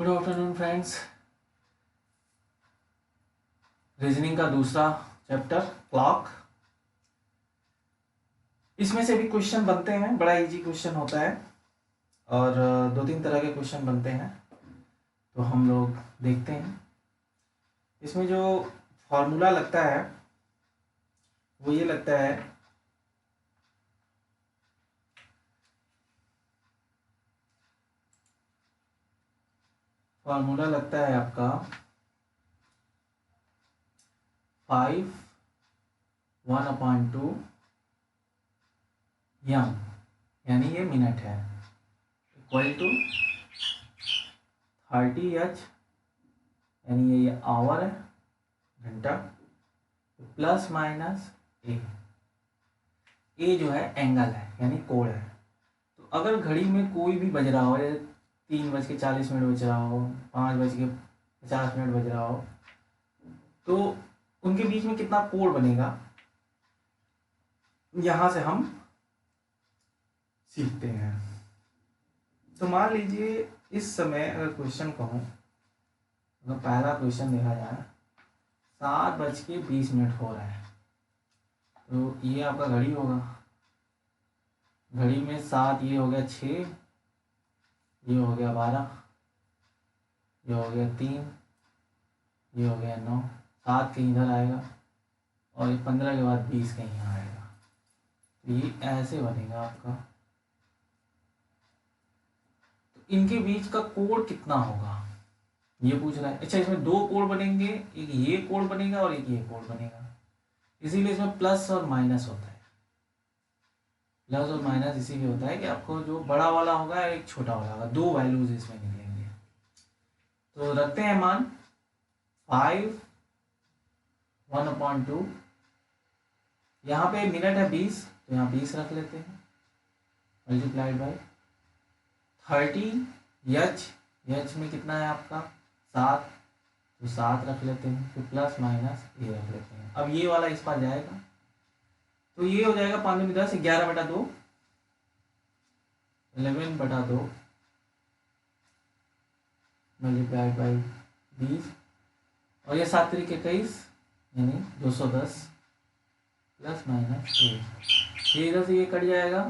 Good afternoon friends. Reasoning का दूसरा chapter clock. इसमें से भी क्वेश्चन बनते हैं, बड़ा इजी क्वेश्चन होता है और दो तीन तरह के क्वेश्चन बनते हैं, तो हम लोग देखते हैं। इसमें जो फॉर्मूला लगता है वो ये लगता है, फॉर्मूला लगता है आपका 5/1/2 यम, यानी ये मिनट है, इक्वल टू 30h, यानी ये आवर है, घंटा, प्लस माइनस ए जो है एंगल है, यानी कोण है। तो अगर घड़ी में कोई भी बज रहा हो, 3:40 बज रहा हो, 5:50 बज रहा हो, तो उनके बीच में कितना कोण बनेगा, यहां से हम सीखते हैं। तो मान लीजिए इस समय अगर क्वेश्चन कहूँ, अगर पहला क्वेश्चन देखा जाए, 7:20 हो रहा है, तो ये आपका घड़ी होगा। घड़ी में 7, ये हो गया 6, ये हो गया 12, ये हो गया 3, ये हो गया 9, 7 कहीं इधर आएगा और 15 के बाद 20 कहीं यहाँ आएगा। तो ये ऐसे बनेगा आपका। तो इनके बीच का कोण कितना होगा ये पूछ रहा है। अच्छा, इसमें दो कोण बनेंगे, एक ये कोण बनेगा और एक ये कोण बनेगा, इसीलिए इसमें प्लस और माइनस होता है। प्लस और माइनस इसीलिए होता है कि आपको जो बड़ा वाला होगा एक छोटा वाला होगा, दो वैल्यूज इसमें निकलेंगे। तो रखते हैं मान 5/1/2, यहाँ पे मिनट है 20, तो यहाँ 20 रख लेते हैं, मल्टीप्लाइड बाई 30h, एच में कितना है आपका 7, तो 7 रख लेते हैं, फिर प्लस माइनस ये रख लेते हैं। अब ये वाला इस पार जाएगा, तो ये हो जाएगा 5 में 10, 11/2, 11/2 मल्टीप्लाइड बाई 20, और ये 7 3 21, यानी 210 प्लस माइनस 1। ये इधर से ये कट जाएगा,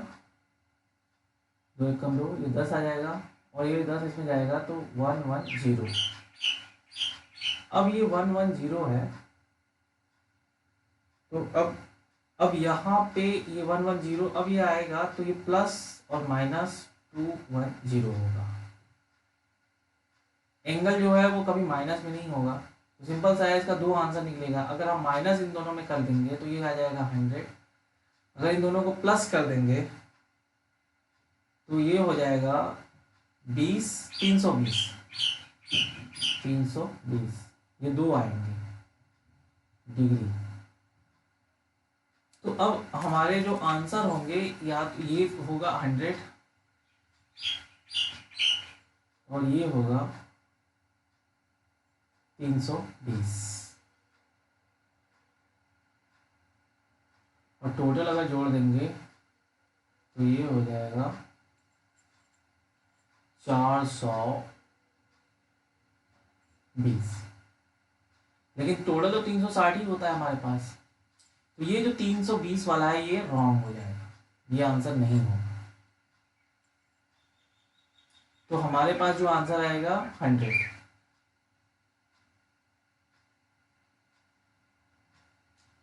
2 1 कम 2, ये 10 आ जाएगा, और ये 10 इसमें जाएगा, तो 110। अब ये 110 है, तो अब यहाँ पे ये 110, अब ये आएगा तो ये प्लस और माइनस 210 होगा। एंगल जो है वो कभी माइनस में नहीं होगा, तो सिंपल सा है, इसका दो आंसर निकलेगा। अगर हम माइनस इन दोनों में कर देंगे तो ये आ जाएगा 100, अगर इन दोनों को प्लस कर देंगे तो ये हो जाएगा 20, 320, ये दो आएंगे डिग्री। तो अब हमारे जो आंसर होंगे, या तो ये होगा 100 और ये होगा 320, और टोटल अगर जोड़ देंगे तो ये हो जाएगा 420। लेकिन टोटल तो 360 ही होता है हमारे पास, तो ये जो 320 वाला है ये रॉन्ग हो जाएगा, ये आंसर नहीं होगा। तो हमारे पास जो आंसर आएगा 100।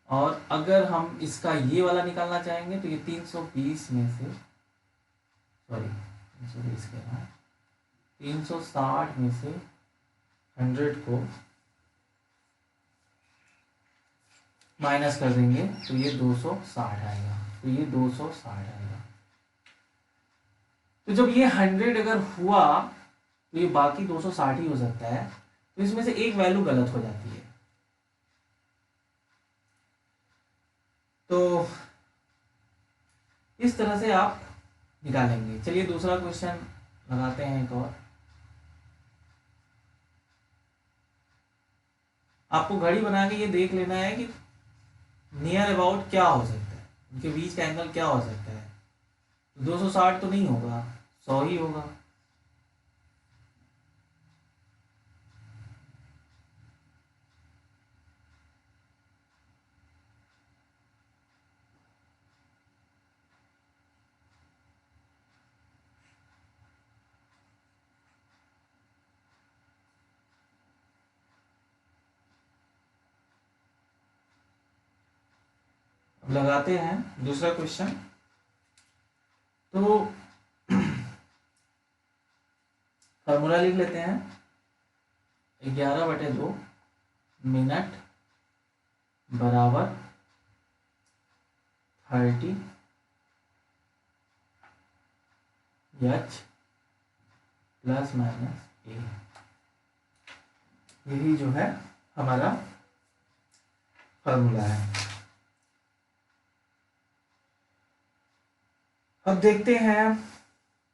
और अगर हम इसका ये वाला निकालना चाहेंगे तो ये 320 में से, सॉरी 320 के बाद 360 में से 100 को माइनस कर देंगे तो ये 260 आएगा, तो ये 260 आएगा। तो जब ये 100 अगर हुआ तो ये बाकी 260 ही हो सकता है, तो इसमें से एक वैल्यू गलत हो जाती है। तो इस तरह से आप निकालेंगे। चलिए दूसरा क्वेश्चन लगाते हैं एक और। आपको घड़ी बना के ये देख लेना है कि नियर अबाउट क्या हो सकता है, उनके बीच का एंगल क्या हो सकता है। तो 260 तो नहीं होगा, 100 ही होगा। लगाते हैं दूसरा क्वेश्चन। तो फॉर्मूला लिख लेते हैं, 11/2 मिनट बराबर 30 h प्लस माइनस ए। यही जो है हमारा फॉर्मूला है। अब देखते हैं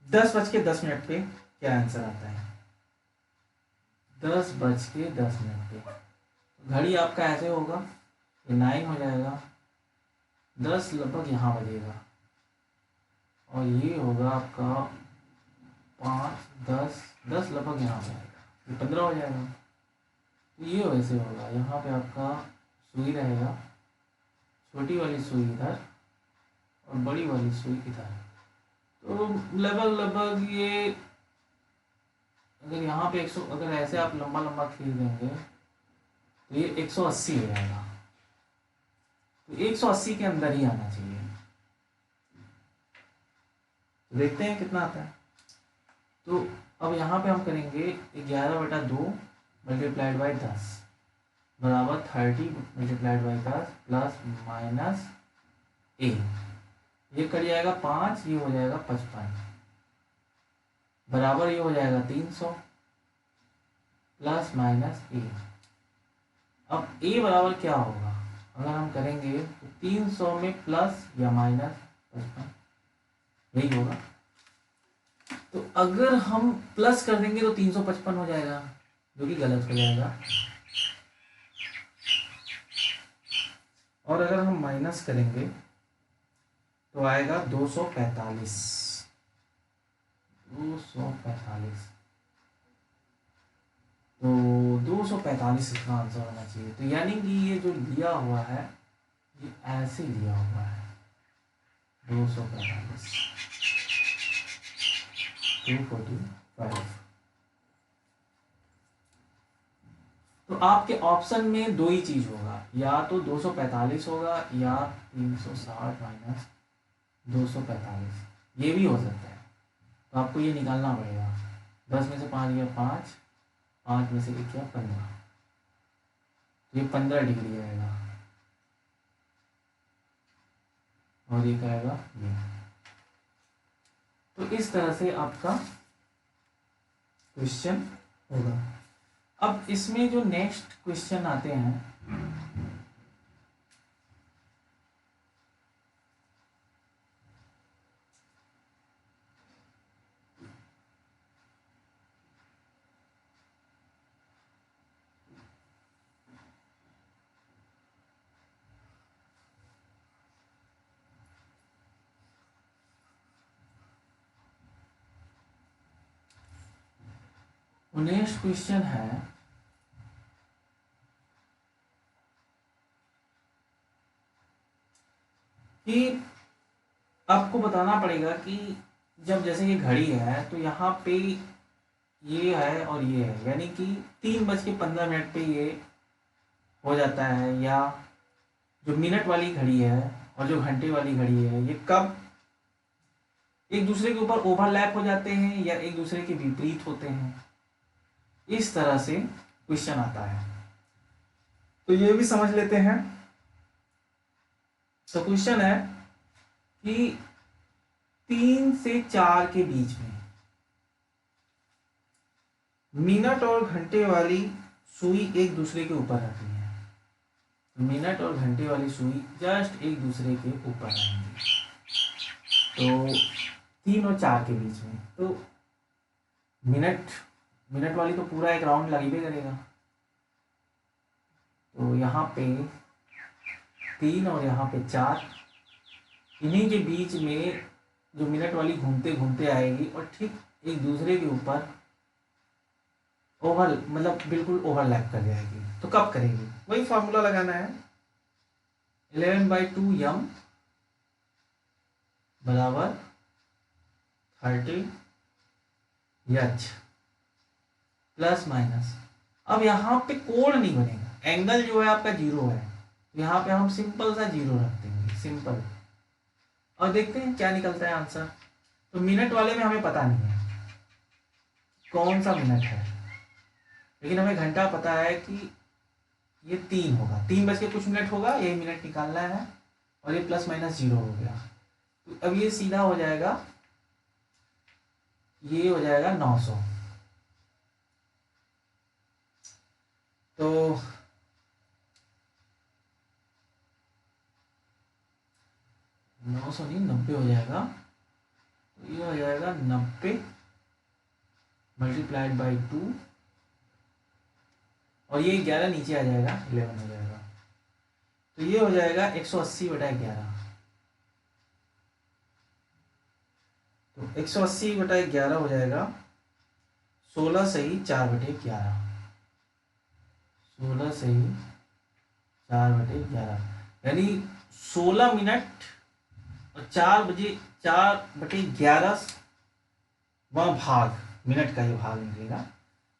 10:10 पे क्या आंसर आता है। 10:10 पे घड़ी आपका ऐसे होगा, ये 9 हो जाएगा, 10 लगभग यहाँ बजेगा और ये होगा आपका 5, 10 लगभग यहाँ पे आएगा, ये 15 हो जाएगा। तो ये वैसे होगा, यहाँ पे आपका सुई रहेगा, छोटी वाली सुई इधर और बड़ी वाली सुई इधर। तो लगभग ये अगर यहाँ पे 100, अगर ऐसे आप लंबा लंबा खींच देंगे तो ये 180 हो जाएगा। तो 180 के अंदर ही आना चाहिए। तो देखते हैं कितना आता है। तो अब यहाँ पे हम करेंगे 11/2 मल्टीप्लाइड बाई 10 बराबर 30 मल्टीप्लाइड बाई 10 प्लस माइनस ए। ये कट जाएगा 5, ये हो जाएगा 55 बराबर ये हो जाएगा 300 प्लस माइनस ए। अब ए बराबर क्या होगा अगर हम करेंगे तो 300 में प्लस या माइनस 55, यही होगा। तो अगर हम प्लस कर देंगे तो 355 हो जाएगा, जो कि गलत हो जाएगा। और अगर हम माइनस करेंगे तो आएगा 245। तो 245 इसका आंसर होना चाहिए। तो यानी कि ये जो लिया हुआ है ये ऐसे लिया हुआ है 245, 245। तो आपके ऑप्शन में दो ही चीज होगा, या तो 245 होगा या 360 माइनस 245, ये भी हो सकता है। तो आपको ये निकालना पड़ेगा। 10 में से 5 गया 5, 5 में से 1 गया 15, ये 15 डिग्री आएगा और ये क्या आएगा ये। तो इस तरह से आपका क्वेश्चन होगा। अब इसमें जो नेक्स्ट क्वेश्चन आते हैं नेक्स्ट क्वेश्चन है कि आपको बताना पड़ेगा कि जब जैसे ये घड़ी है तो यहाँ पे ये है और ये है, यानी कि 3:15 पे ये हो जाता है, या जो मिनट वाली घड़ी है और जो घंटे वाली घड़ी है ये कब एक दूसरे के ऊपर ओवरलैप हो जाते हैं या एक दूसरे के विपरीत होते हैं। इस तरह से क्वेश्चन आता है, तो ये भी समझ लेते हैं। तो क्वेश्चन है कि 3 से 4 के बीच में मिनट और घंटे वाली सुई एक दूसरे के ऊपर रहती है। मिनट और घंटे वाली सुई जस्ट एक दूसरे के ऊपर रहेंगी। तो 3 और 4 के बीच में, तो मिनट वाली तो पूरा एक राउंड लगी भी करेगा। तो यहाँ पे 3 और यहाँ पे 4, इन्हीं के बीच में जो मिनट वाली घूमते घूमते आएगी और ठीक एक दूसरे के ऊपर मतलब बिल्कुल ओवरलैप कर जाएगी। तो कब करेगी, वही फॉर्मूला लगाना है। 11/2 यम बराबर 30 एच प्लस माइनस। अब यहाँ पे कोण नहीं बनेगा, एंगल जो है आपका 0 है, तो यहाँ पे हम सिंपल सा 0 रख देंगे। जाएंगे, सिंपल। और देखते हैं क्या निकलता है आंसर। तो मिनट वाले में हमें पता नहीं है कौन सा मिनट है, लेकिन हमें घंटा पता है कि ये 3 होगा, 3 बज के कुछ मिनट होगा, यही मिनट निकालना है। और ये प्लस माइनस 0 हो गया, तो अब ये सीधा हो जाएगा, ये हो जाएगा 900। तो 900 नहीं, 90 हो जाएगा। तो ये हो जाएगा 90 मल्टीप्लाइड बाई 2, और ये 11 नीचे आ जाएगा, 11 हो जाएगा। तो ये हो जाएगा 180/11। तो 180/11 हो जाएगा 16 सही 4/11। 16 सही 4/11, यानी 16 मिनट और 4/11 वह भाग, मिनट का ये भाग निकलेगा,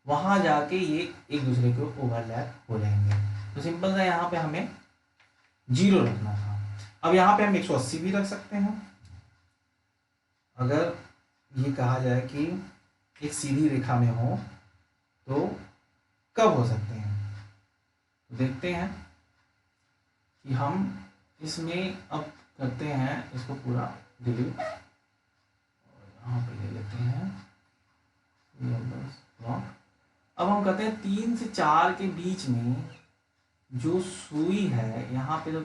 वहां जाके ये एक दूसरे को ओवरलैप हो जाएंगे। तो सिंपल सा यहाँ पे हमें 0 रखना था। अब यहाँ पे हम 180 भी रख सकते हैं, अगर ये कहा जाए कि एक सीधी रेखा में हो तो कब हो सकते हैं। तो देखते हैं कि हम इसमें अब करते हैं इसको पूरा डिलीट, और यहाँ पे ले लेते हैं ब्लॉक। अब हम कहते हैं 3 से 4 के बीच में जो सुई है, यहाँ पे तो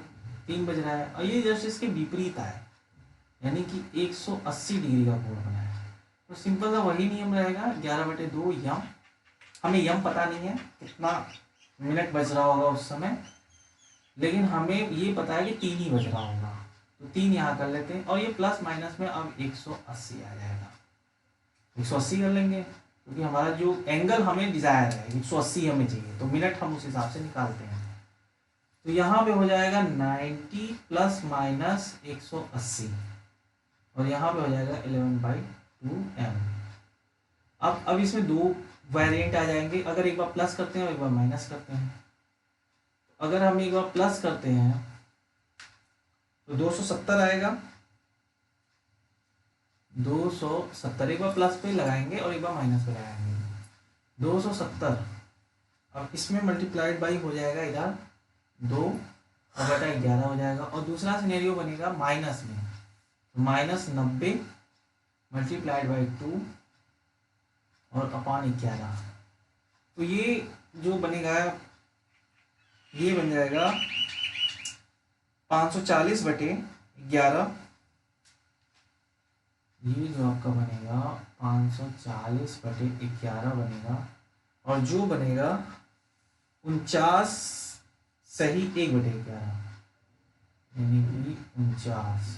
3 बज रहा है और ये जस्ट इसके विपरीत है, यानी कि 180 डिग्री का कोण बना है। तो सिंपल सा वही नियम रहेगा, 11/2 यम। हमें यम पता नहीं है कितना मिनट बज रहा होगा उस समय, लेकिन हमें ये पता है कि 3 ही बज रहा होगा, तो 3 यहाँ कर लेते हैं। और ये प्लस माइनस में अब 180 आ जाएगा, 180 कर लेंगे, क्योंकि हमारा जो एंगल हमें डिजायर है 180 हमें चाहिए, तो मिनट हम उस हिसाब से निकालते हैं। तो यहाँ पे हो जाएगा 90 प्लस माइनस 180, और यहाँ पे हो जाएगा 11/2m। अब इसमें 2 वेरिएंट आ जाएंगे, अगर एक बार प्लस करते हैं और एक बार माइनस करते हैं। अगर हम एक बार प्लस करते हैं तो 270 आएगा, 270 एक बार प्लस पे लगाएंगे और एक बार माइनस पे लगाएंगे, 270। अब इसमें मल्टीप्लाइड बाई हो जाएगा इधर 2/11 हो जाएगा, और दूसरा सिनेरियो बनेगा माइनस में, -90 मल्टीप्लाइड बाई 2 और अपॉन 11। तो ये जो बनेगा ये बन जाएगा 540/11। ये जो आपका बनेगा 540/11 बनेगा, और जो बनेगा 49 सही 1/11, यानी कि 49।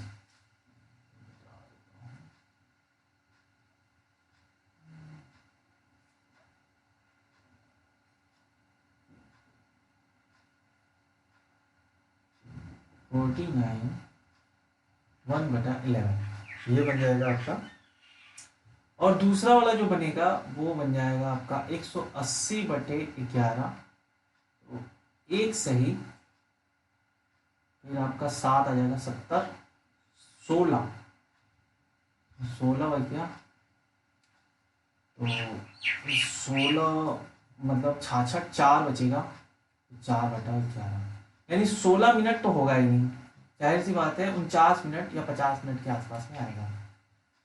ये बन जाएगा आपका। और दूसरा वाला जो बनेगा वो बन जाएगा आपका 180/11, तो 1 सही, फिर आपका 7 आ जाएगा 70, 16 बच गया, तो 16 मतलब 66, 4 बचेगा, 4/11, यानी 16 मिनट तो होगा ही नहीं, जाहिर सी बात है 49 मिनट या 50 मिनट के आसपास में आएगा।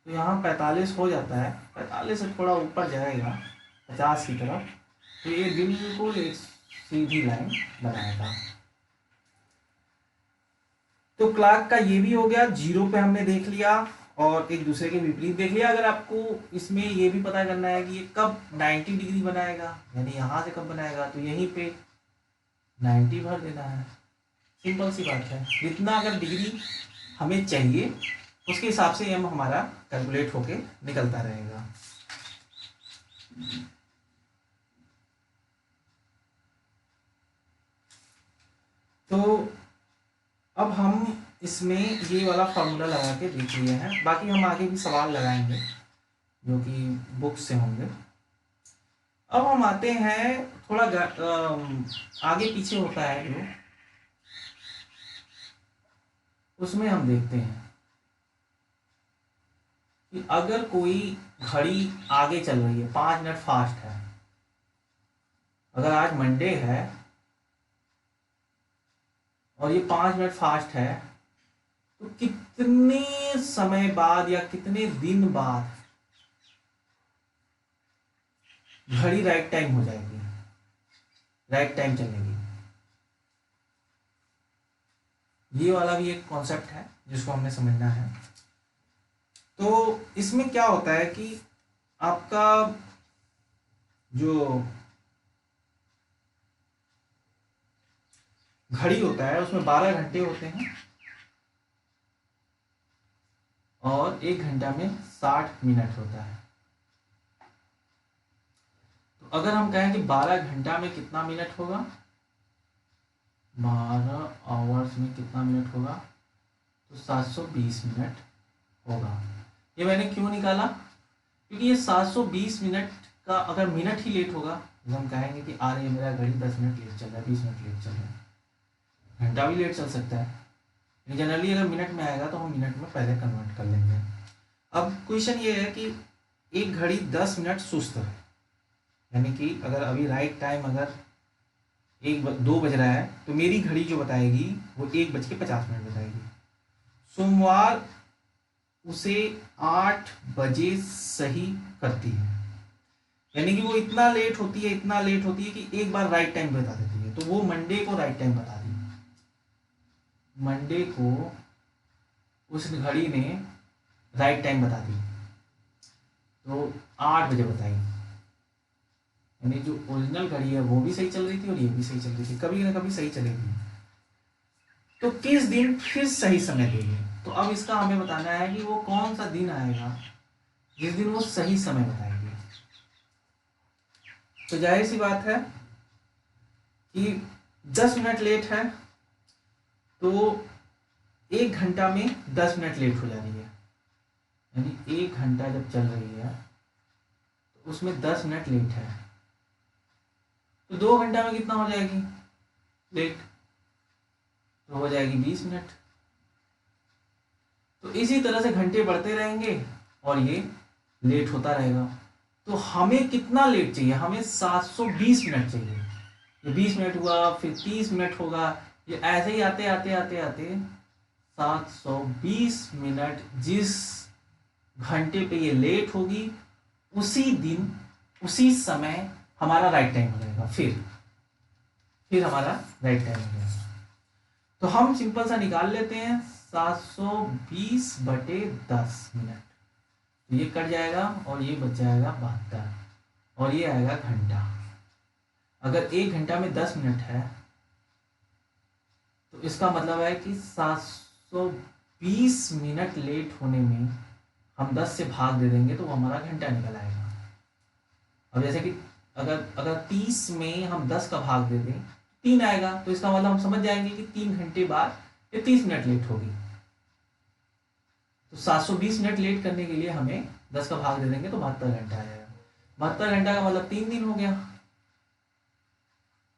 तो यहाँ 45 हो जाता है, 45 से थोड़ा ऊपर जाएगा 50 की तरफ, तो ये बिल्कुल एक सीधी लाइन बनाएगा। तो क्लॉक का ये भी हो गया, 0 पे हमने देख लिया और एक दूसरे के विपरीत देख लिया। अगर आपको इसमें ये भी पता करना है कि ये कब 90 डिग्री बनाएगा, यानी यहाँ से कब बनाएगा, तो यहीं पे 90 भर देना है, सिंपल सी बात है। जितना अगर डिग्री हमें चाहिए उसके हिसाब से एम हमारा कैलकुलेट होके निकलता रहेगा। तो अब हम इसमें ये वाला फॉर्मूला लगा के देख लिए हैं, बाकी हम आगे भी सवाल लगाएंगे जो कि बुक से होंगे। अब हम आते हैं थोड़ा आगे पीछे होता है जो उसमें हम देखते हैं कि अगर कोई घड़ी आगे चल रही है, 5 मिनट फास्ट है, अगर आज मंडे है और ये 5 मिनट फास्ट है, तो कितने समय बाद या कितने दिन बाद घड़ी राइट टाइम हो जाएगी, राइट टाइम चलेगी। ये वाला भी एक कॉन्सेप्ट है जिसको हमने समझना है। तो इसमें क्या होता है कि आपका जो घड़ी होता है उसमें 12 घंटे होते हैं और 1 घंटा में 60 मिनट होता है। तो अगर हम कहें कि 12 घंटा में कितना मिनट होगा, 12 आवर्स में कितना मिनट होगा, तो 720 मिनट होगा। ये मैंने क्यों निकाला, क्योंकि ये 720 मिनट का अगर मिनट ही लेट होगा तो हम कहेंगे कि आ रही है मेरा घड़ी 10 मिनट लेट चल रहा है, 20 मिनट लेट चल रहा है। घंटा भी लेट चल सकता है, लेकिन जनरली अगर मिनट में आएगा तो हम मिनट में पहले कन्वर्ट कर लेंगे। अब क्वेश्चन ये है कि एक घड़ी 10 मिनट सुस्त है, यानी कि अगर अभी राइट टाइम अगर 2 बज रहा है तो मेरी घड़ी जो बताएगी वो 1:50 बताएगी। सोमवार उसे 8 बजे सही करती है, यानी कि वो इतना लेट होती है, इतना लेट होती है कि एक बार राइट टाइम बता देती है। तो वो मंडे को राइट टाइम बता दी, मंडे को उस घड़ी ने राइट टाइम बता दी, तो 8 बजे बताई। यानी जो ओरिजिनल घड़ी है वो भी सही चल रही थी और ये भी सही चल रही थी, कभी ना कभी सही चलेगी। तो किस दिन फिर सही समय देगी, तो अब इसका हमें बताना है कि वो कौन सा दिन आएगा जिस दिन वो सही समय बताएगी। तो जाहिर सी बात है कि 10 मिनट लेट है तो 1 घंटा में 10 मिनट लेट हो जा रही है, यानी 1 घंटा जब चल रही है तो उसमें 10 मिनट लेट है, तो 2 घंटा में कितना हो जाएगी लेट, तो हो जाएगी 20 मिनट। तो इसी तरह से घंटे बढ़ते रहेंगे और ये लेट होता रहेगा। तो हमें कितना लेट चाहिए, हमें 720 मिनट चाहिए। ये 20 मिनट हुआ, फिर 30 मिनट होगा, ये ऐसे ही आते आते आते आते 720 मिनट जिस घंटे पे ये लेट होगी उसी दिन उसी समय हमारा राइट टाइम हो जाएगा, फिर हमारा राइट टाइम हो जाएगा। तो हम सिंपल सा निकाल लेते हैं 720/10 मिनट, तो ये कट जाएगा और ये बच जाएगा 72 और ये आएगा घंटा। अगर 1 घंटा में 10 मिनट है तो इसका मतलब है कि 720 मिनट लेट होने में हम 10 से भाग दे देंगे तो वो हमारा घंटा निकल आएगा। अब जैसे कि अगर 30 में हम 10 का भाग दे दें 3 आएगा, तो इसका मतलब हम समझ जाएंगे कि 3 घंटे बाद ये 30 मिनट लेट होगी। तो 720 मिनट लेट करने के लिए हमें 10 का भाग दे देंगे तो 72 घंटा आ जाएगा। 72 घंटा का मतलब 3 दिन हो गया।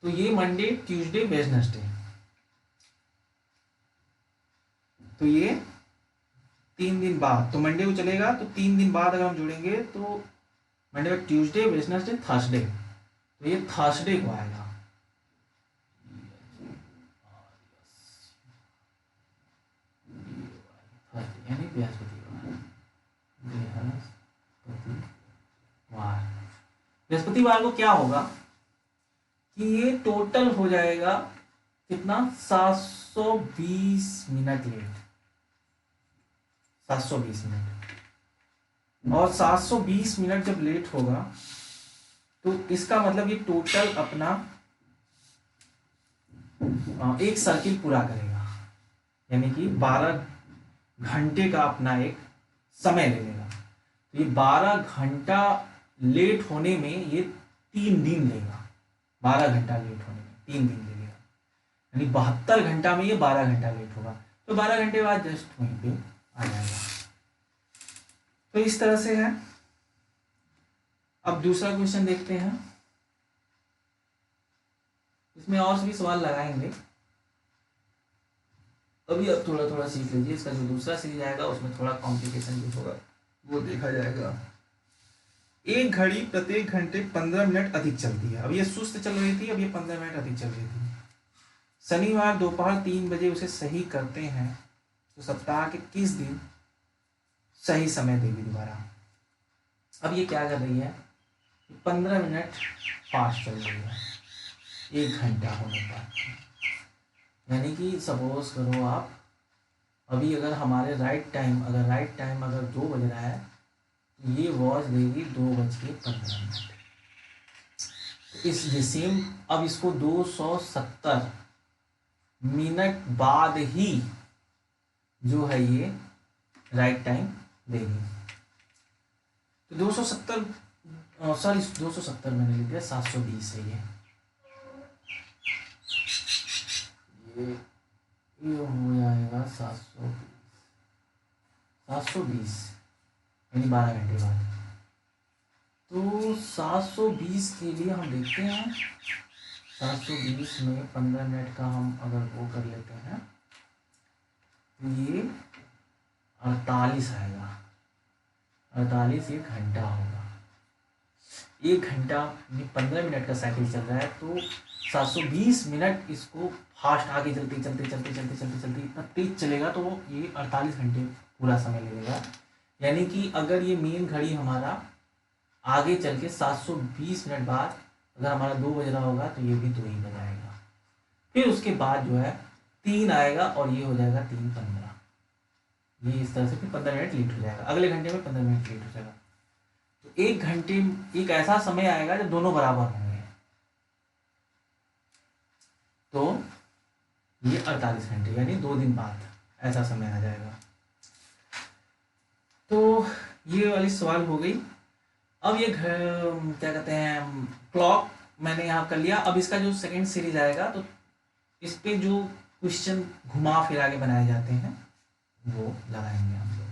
तो ये मंडे, ट्यूसडे, वेडनेसडे, तो ये 3 दिन बाद, तो मंडे को चलेगा तो 3 दिन बाद अगर हम जोड़ेंगे तो मंडे, ट्यूसडे, वेडनेसडे, थर्सडे, तो ये थर्सडे को आएगा। यानी बृहस्पतिवार को क्या होगा कि ये टोटल हो जाएगा कितना, 720 मिनट लेट, 720 मिनट। और 720 मिनट जब लेट होगा तो इसका मतलब ये टोटल अपना एक सर्किल पूरा करेगा, यानी कि 12 घंटे का अपना एक समय ले लेगा। तो ये 12 घंटा लेट होने में ये 3 दिन लेगा, 12 घंटा लेट होने में 3 दिन लेगा, यानी 72 घंटा में ये 12 घंटा लेट होगा। तो 12 घंटे बाद जस्ट वहीं पे आ जाएगा। तो इस तरह से है। अब दूसरा क्वेश्चन देखते हैं, इसमें और भी सवाल लगाएंगे। अभी आप थोड़ा थोड़ा सीख लीजिए, इसका जो दूसरा सीरीज आएगा उसमें थोड़ा कॉम्प्लिकेशन भी होगा, वो देखा जाएगा। एक घड़ी प्रत्येक घंटे 15 मिनट अधिक चलती है। अब ये सुस्त चल रही थी, अब ये 15 मिनट अधिक चल रही थी। शनिवार दोपहर 3 बजे उसे सही करते हैं तो सप्ताह के किस दिन सही समय देगी दोबारा। अब ये क्या कर रही है, 15 मिनट फास्ट चल रही है 1 घंटा होने पर। यानी कि सपोज करो आप, अभी अगर हमारे राइट टाइम अगर 2 बज रहा है तो ये वॉच देगी 2:15। इस सेम, अब इसको 270 मिनट बाद ही जो है ये राइट टाइम देगी। तो 270, सॉरी 270 मैंने लिख दिया, 720 है ये हो जाएगा 720 यानी 12 घंटे बाद। तो 720 के लिए हम देखते हैं, 720 में 15 मिनट का हम अगर वो कर लेते हैं तो ये 48 आएगा। 48 1 घंटा होगा। 1 घंटा में 15 मिनट का साइकिल चल रहा है तो 720 मिनट इसको फास्ट आगे चलते इतना तेज चलेगा तो ये 48 घंटे पूरा समय लगेगा। यानी कि अगर ये मेन घड़ी हमारा आगे चल के 720 मिनट बाद अगर हमारा 2 बज रहा होगा तो ये भी 2 ही बजाएगा। फिर उसके बाद जो है 3 आएगा और ये हो जाएगा 3:15। ये इस तरह से फिर 15 मिनट लेट हो जाएगा, अगले घंटे में 15 मिनट लेट हो जाएगा। तो 1 घंटे एक ऐसा समय आएगा जब दोनों बराबर होंगे, तो ये 48 घंटे यानी 2 दिन बाद ऐसा समय आ जाएगा। तो ये वाली सवाल हो गई। अब ये क्या कहते हैं, क्लॉक मैंने यहाँ कर लिया। अब इसका जो सेकंड सीरीज आएगा तो इस पे जो क्वेश्चन घुमा फिरा के बनाए जाते हैं वो लगाएंगे हम लोग।